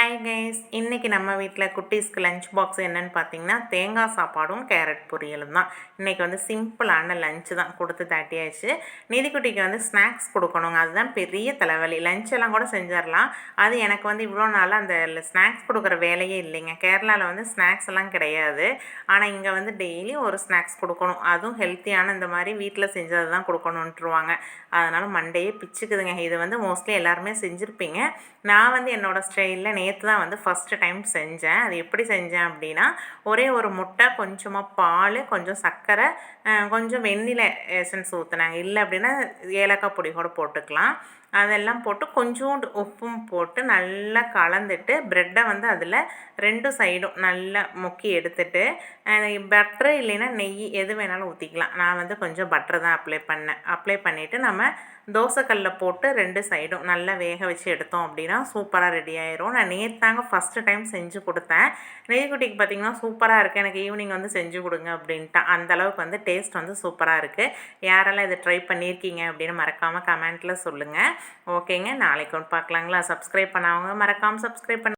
Hi guys, இன்றைக்கி நம்ம வீட்டில் குட்டீஸ்க்கு லஞ்ச் பாக்ஸ் என்னென்னு பார்த்தீங்கன்னா தேங்காய் சாப்பாடும் கேரட் பொரியலும் தான். இன்றைக்கி வந்து சிம்பிளான லஞ்சு தான் கொடுத்து தாட்டியாச்சு. நிதிக்குட்டிக்கு வந்து ஸ்நாக்ஸ் கொடுக்கணுங்க, அதுதான் பெரிய தலைவலி. லஞ்செல்லாம் கூட செஞ்சிடலாம், அது எனக்கு வந்து இவ்வளோ நாளாக அந்த ஸ்நாக்ஸ் கொடுக்குற வேலையே இல்லைங்க. கேரளாவில் வந்து ஸ்நாக்ஸ் எல்லாம் கிடையாது, ஆனால் இங்கே வந்து டெய்லி ஒரு ஸ்நாக்ஸ் கொடுக்கணும், அதுவும் ஹெல்த்தியான இந்த மாதிரி வீட்டில் செஞ்சது தான் கொடுக்கணுன்ட்டுருவாங்க. அதனால் மண்டையே பிச்சுக்குதுங்க. இது வந்து மோஸ்ட்லி எல்லாருமே செஞ்சுருப்பீங்க. நான் வந்து என்னோடய ஸ்டைலில் நேற்று தான் வந்து ஃபஸ்ட்டு டைம் செஞ்சேன். அது எப்படி செஞ்சேன் அப்படின்னா, ஒரே ஒரு முட்டை, கொஞ்சமாக பால், கொஞ்சம் சர்க்கரை, கொஞ்சம் வெண்ணிலை எசன்ஸ் ஊற்றினாங்க. இல்லை அப்படின்னா ஏலக்காய் பொடி கூட போட்டுக்கலாம். அதெல்லாம் போட்டு கொஞ்சோண்டு உப்பும் போட்டு நல்லா கலந்துட்டு ப்ரெட்டை வந்து அதில் 2 சைடும் நல்லா முக்கி எடுத்துட்டு பட்ரு இல்லைன்னா நெய் எது வேணாலும் ஊற்றிக்கலாம். நான் வந்து கொஞ்சம் பட்ரு தான் அப்ளை பண்ணிவிட்டு நம்ம தோசைக்கல்லில் போட்டு 2 சைடும் நல்லா வேக வச்சு எடுத்தோம் அப்படின்னா சூப்பராக ரெடி ஆயிரும். நான் நேற்றாங்க ஃபஸ்ட்டு டைம் செஞ்சு கொடுத்தேன். நெய்க்குட்டிக்கு பார்த்திங்கன்னா சூப்பராக இருக்குது, எனக்கு ஈவினிங் வந்து செஞ்சு கொடுங்க அப்படின்ட்டான். அந்தளவுக்கு வந்து டேஸ்ட் வந்து சூப்பராக இருக்குது. யாரெல்லாம் இதை ட்ரை பண்ணியிருக்கீங்க அப்படின்னு மறக்காமல் கமெண்ட்டில் சொல்லுங்கள். ஓகேங்க, நாளைக்கு ஒன்று பார்க்கலாங்களா? சப்ஸ்கிரைப் பண்ணாதவங்க மறக்காமல் சப்ஸ்கிரைப் பண்ண